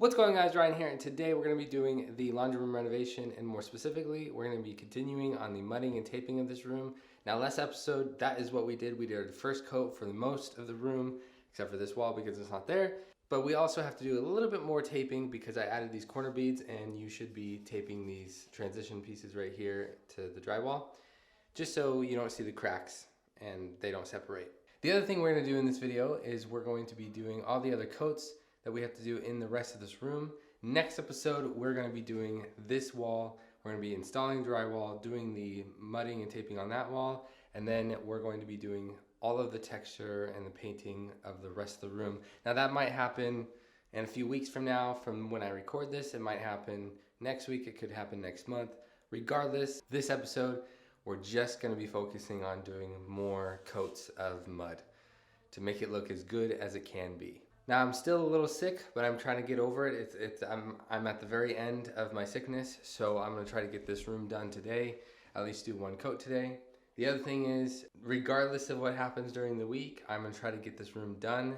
What's going on, guys? Ryan here, and today we're going to be doing the laundry room renovation, and more specifically, we're going to be continuing on the mudding and taping of this room. Now, last episode, that is what we did. We did the first coat for the most of the room, except for this wall because it's not there. But we also have to do a little bit more taping because I added these corner beads, and you should be taping these transition pieces right here to the drywall, just so you don't see the cracks and they don't separate. The other thing we're going to do in this video is we're going to be doing all the other coats that we have to do in the rest of this room. Next episode, we're going to be doing this wall. We're going to be installing drywall, doing the mudding and taping on that wall, and then we're going to be doing all of the texture and the painting of the rest of the room. Now that might happen in a few weeks from now, from when I record this. It might happen next week, it could happen next month. Regardless, this episode, we're just going to be focusing on doing more coats of mud to make it look as good as it can be. Now, I'm still a little sick, but I'm trying to get over it. I'm at the very end of my sickness, so I'm going to try to get this room done today, at least do one coat today. The other thing is, regardless of what happens during the week, I'm going to try to get this room done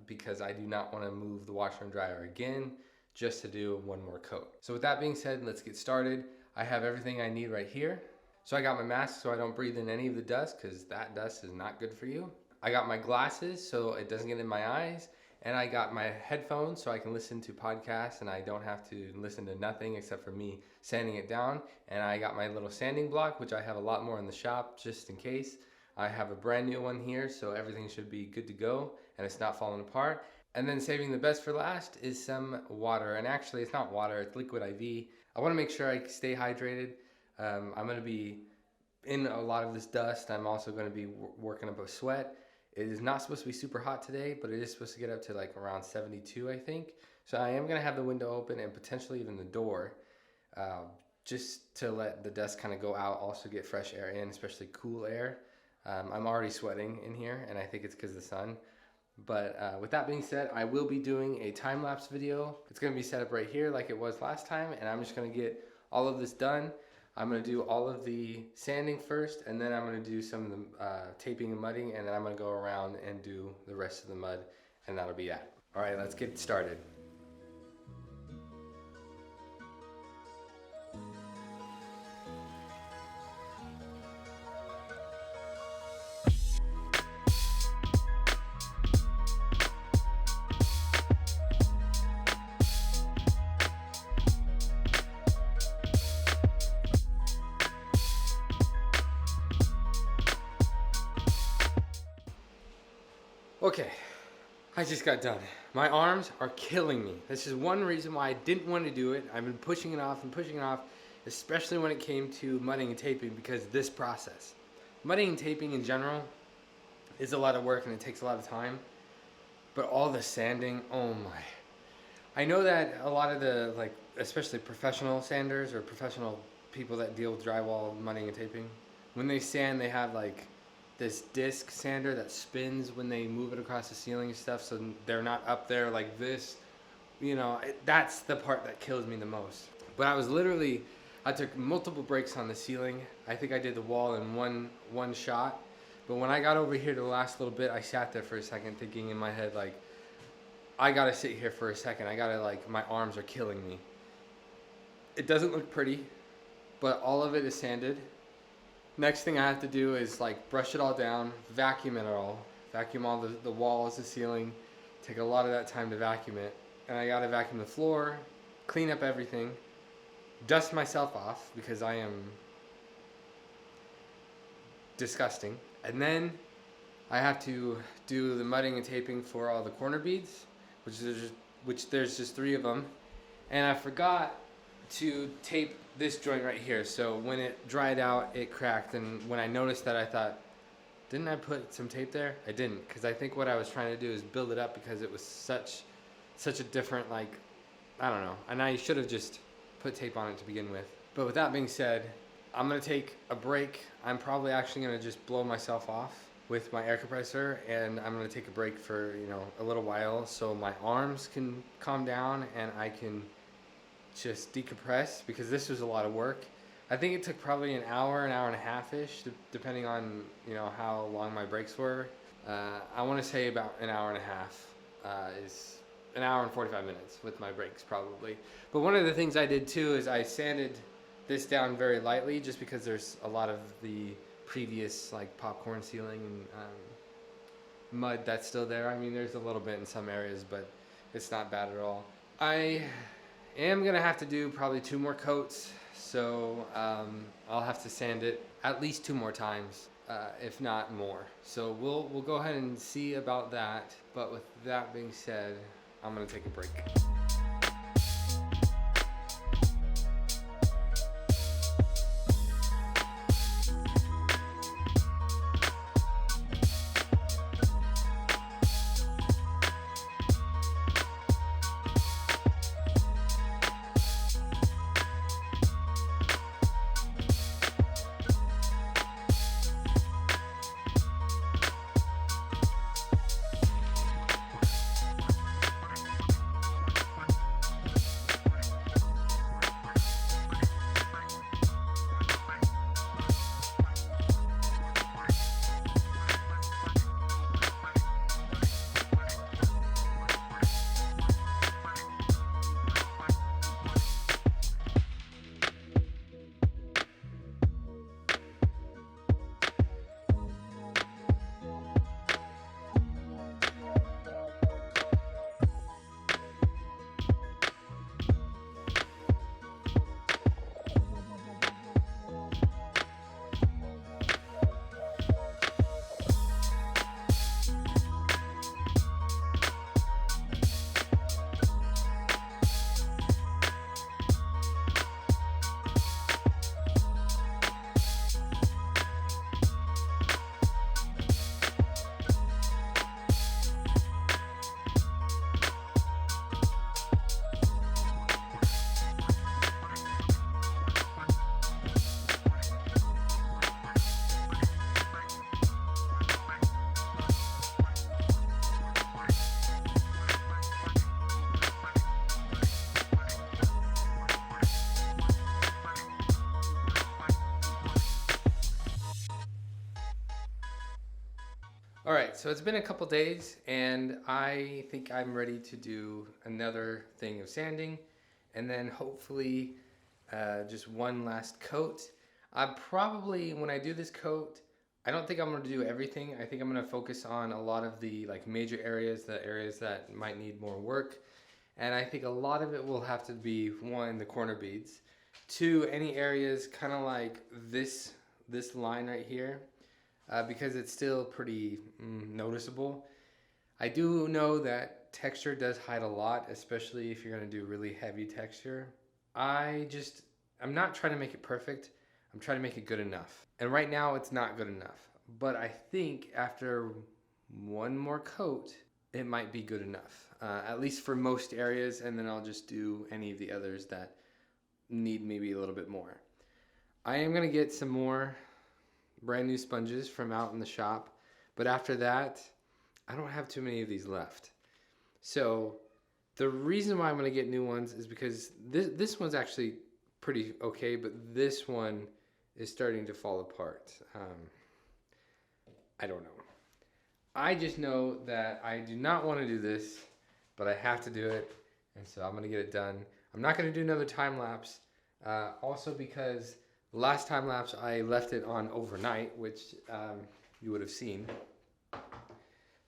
because I do not want to move the washer and dryer again just to do one more coat. So with that being said, let's get started. I have everything I need right here. So I got my mask so I don't breathe in any of the dust because that dust is not good for you. I got my glasses so it doesn't get in my eyes. And I got my headphones so I can listen to podcasts and I don't have to listen to nothing except for me sanding it down. And I got my little sanding block, which I have a lot more in the shop just in case. I have a brand new one here, so everything should be good to go and it's not falling apart. And then saving the best for last is some water. And actually it's not water, it's liquid IV. I want to make sure I stay hydrated. I'm going to be in a lot of this dust. I'm also going to be working up a sweat. It is not supposed to be super hot today, but it is supposed to get up to like around 72, I think. So I am going to have the window open and potentially even the door just to let the dust kind of go out, also get fresh air in, especially cool air. I'm already sweating in here, and I think it's because of the sun. But with that being said, I will be doing a time-lapse video. It's going to be set up right here like it was last time, and I'm just going to get all of this done. I'm going to do all of the sanding first, and then I'm going to do some of the taping and mudding, and then I'm going to go around and do the rest of the mud, and that'll be that. All right, let's get started. Okay, I just got done. My arms are killing me. This is one reason why I didn't want to do it. I've been pushing it off and pushing it off, especially when it came to mudding and taping, because this process. Mudding and taping in general is a lot of work and it takes a lot of time, but all the sanding, oh my. I know that a lot of the, like, especially professional sanders or professional people that deal with drywall, mudding and taping, when they sand, they have like this disc sander that spins when they move it across the ceiling and stuff, so they're not up there like this. You know, that's the part that kills me the most. But I took multiple breaks on the ceiling. I think I did the wall in one shot. But when I got over here to the last little bit, I sat there for a second thinking in my head, like, I gotta sit here for a second. I gotta, like, my arms are killing me. It doesn't look pretty, but all of it is sanded. Next thing I have to do is like brush it all down, vacuum it all, vacuum all the walls, the ceiling, take a lot of that time to vacuum it. And I gotta vacuum the floor, clean up everything, dust myself off because I am disgusting. And then I have to do the mudding and taping for all the corner beads, which there's just 3 of them. And I forgot to tape this joint right here, so when it dried out it cracked, and when I noticed that I thought, didn't I put some tape there? I didn't, because I think what I was trying to do is build it up because it was such a different, like, I don't know, and I should have just put tape on it to begin with. But with that being said, I'm gonna take a break. I'm probably actually gonna just blow myself off with my air compressor, and I'm gonna take a break for, you know, a little while so my arms can calm down and I can just decompress, because this was a lot of work. I think it took probably an hour and a half-ish, depending on, you know, how long my breaks were. I want to say about an hour and a half is an hour and 45 minutes with my breaks probably. But one of the things I did too is I sanded this down very lightly, just because there's a lot of the previous like popcorn ceiling and mud that's still there. I mean, there's a little bit in some areas, but it's not bad at all. I am gonna have to do probably 2 more coats, so I'll have to sand it at least 2 more times, if not more. So we'll go ahead and see about that. But with that being said, I'm gonna take a break. All right, so it's been a couple days and I think I'm ready to do another thing of sanding, and then hopefully just one last coat. I probably, when I do this coat, I don't think I'm going to do everything. I think I'm going to focus on a lot of the like major areas, the areas that might need more work. And I think a lot of it will have to be, 1, the corner beads, 2, any areas kind of like this line right here. Because it's still pretty noticeable. I do know that texture does hide a lot, especially if you're going to do really heavy texture. I'm not trying to make it perfect. I'm trying to make it good enough. And right now it's not good enough. But I think after 1 more coat, it might be good enough. At least for most areas, and then I'll just do any of the others that need maybe a little bit more. I am going to get some more brand new sponges from out in the shop, but after that I don't have too many of these left. So the reason why I'm going to get new ones is because this one's actually pretty okay, but this one is starting to fall apart. I don't know. I just know that I do not want to do this, but I have to do it, and so I'm going to get it done. I'm not going to do another time lapse, also because last time lapse I left it on overnight, which you would have seen.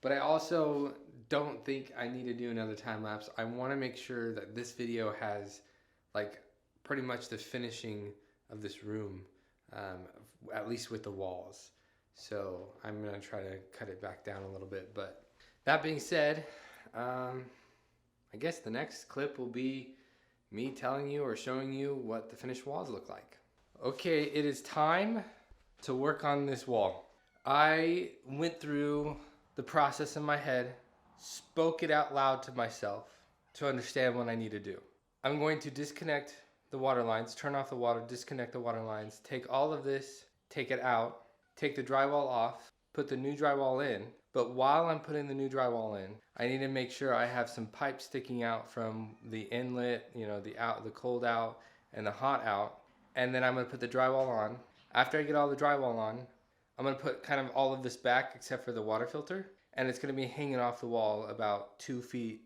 But I also don't think I need to do another time lapse. I want to make sure that this video has like pretty much the finishing of this room, at least with the walls. So I'm going to try to cut it back down a little bit. But that being said, I guess the next clip will be me telling you or showing you what the finished walls look like. Okay, it is time to work on this wall. I went through the process in my head, spoke it out loud to myself to understand what I need to do. I'm going to disconnect the water lines, turn off the water, disconnect the water lines, take all of this, take it out, take the drywall off, put the new drywall in. But while I'm putting the new drywall in, I need to make sure I have some pipe sticking out from the inlet, you know, the cold out and the hot out. And then I'm going to put the drywall on. After I get all the drywall on, I'm going to put kind of all of this back except for the water filter. And it's going to be hanging off the wall about 2 feet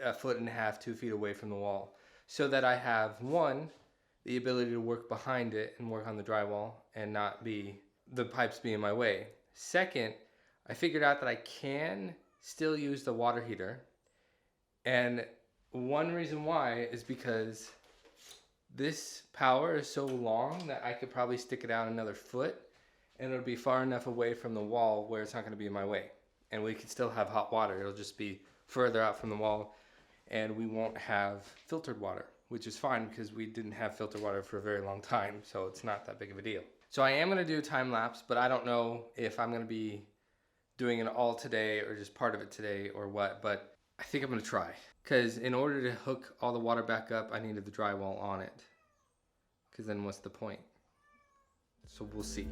1.5 2 feet away from the wall, so that I have, one, the ability to work behind it and work on the drywall and not be the pipes be in my way. Second, I figured out that I can still use the water heater, and one reason why is because this power is so long that I could probably stick it out another foot, and it'll be far enough away from the wall where it's not going to be in my way, and we can still have hot water. It'll just be further out from the wall, and we won't have filtered water, which is fine because we didn't have filtered water for a very long time, so it's not that big of a deal. So I am going to do a time lapse, but I don't know if I'm going to be doing it all today or just part of it today or what, but I think I'm going to try. Because in order to hook all the water back up, I needed the drywall on it. Because then what's the point? So we'll see.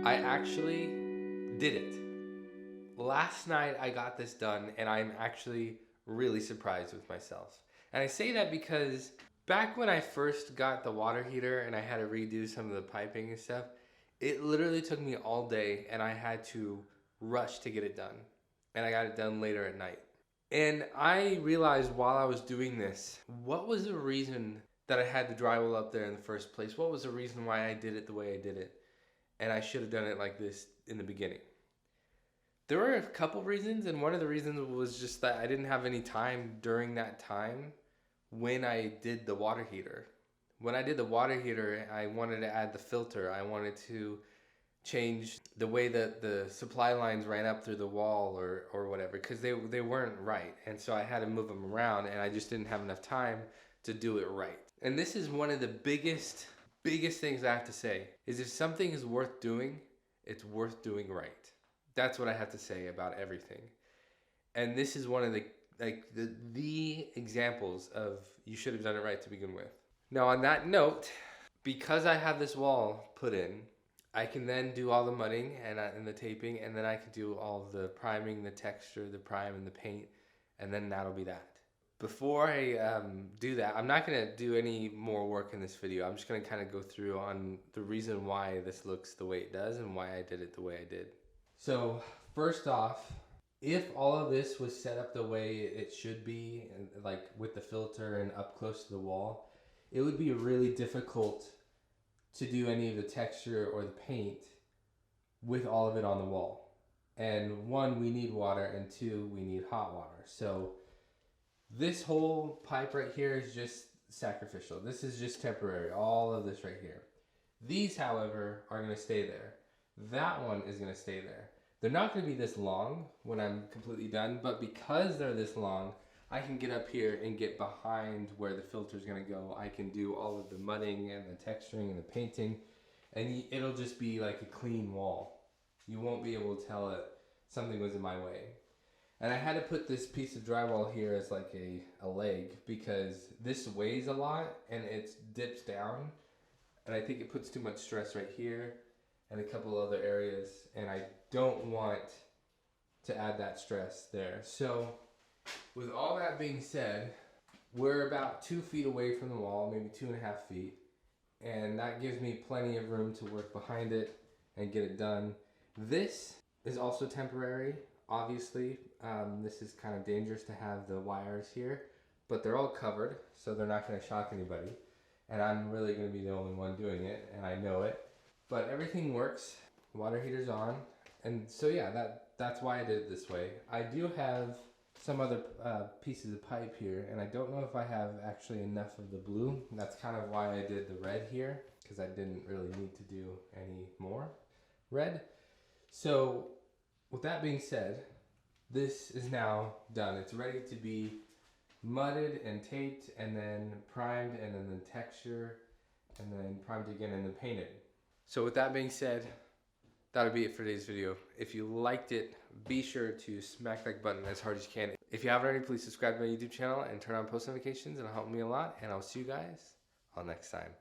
I actually did it. Last night I got this done, and I'm actually really surprised with myself. And I say that because back when I first got the water heater and I had to redo some of the piping and stuff, it literally took me all day and I had to rush to get it done. And I got it done later at night. And I realized while I was doing this, what was the reason that I had the drywall up there in the first place? What was the reason why I did it the way I did it? And I should have done it like this in the beginning. There were a couple reasons, and one of the reasons was just that I didn't have any time during that time when I did the water heater. When I did the water heater, I wanted to add the filter. I wanted to change the way that the supply lines ran up through the wall or whatever, because they weren't right. And so I had to move them around, and I just didn't have enough time to do it right. And this is one of the biggest things I have to say, is if something is worth doing, it's worth doing right. That's what I have to say about everything. And this is one of the examples of you should have done it right to begin with. Now on that note, because I have this wall put in, I can then do all the mudding and the taping, and then I can do all the priming, the texture, the prime, and the paint, and then that'll be that. Before I do that, I'm not going to do any more work in this video. I'm just going to kind of go through on the reason why this looks the way it does and why I did it the way I did. So first off, if all of this was set up the way it should be, and like with the filter and up close to the wall, it would be really difficult to do any of the texture or the paint with all of it on the wall. And one, we need water, and two, we need hot water. So this whole pipe right here is just sacrificial. This is just temporary, all of this right here. These, however, are going to stay there. That one is gonna stay there. They're not gonna be this long when I'm completely done, but because they're this long, I can get up here and get behind where the filter's gonna go. I can do all of the mudding and the texturing and the painting, and it'll just be like a clean wall. You won't be able to tell that something was in my way. And I had to put this piece of drywall here as like a leg because this weighs a lot and it dips down. And I think it puts too much stress right here and a couple other areas. And I don't want to add that stress there. So with all that being said, we're about 2 feet away from the wall, maybe 2.5 feet. And that gives me plenty of room to work behind it and get it done. This is also temporary. Obviously, this is kind of dangerous to have the wires here, but they're all covered, so they're not going to shock anybody. And I'm really going to be the only one doing it, and I know it. But everything works. Water heater's on, and so yeah, that's why I did it this way. I do have some other pieces of pipe here, and I don't know if I have actually enough of the blue. That's kind of why I did the red here, because I didn't really need to do any more red. So with that being said, this is now done. It's ready to be mudded and taped and then primed and then texture and then primed again and then painted. So with that being said, that'll be it for today's video. If you liked it, be sure to smack that button as hard as you can. If you haven't already, please subscribe to my YouTube channel and turn on post notifications. It'll help me a lot, and I'll see you guys all next time.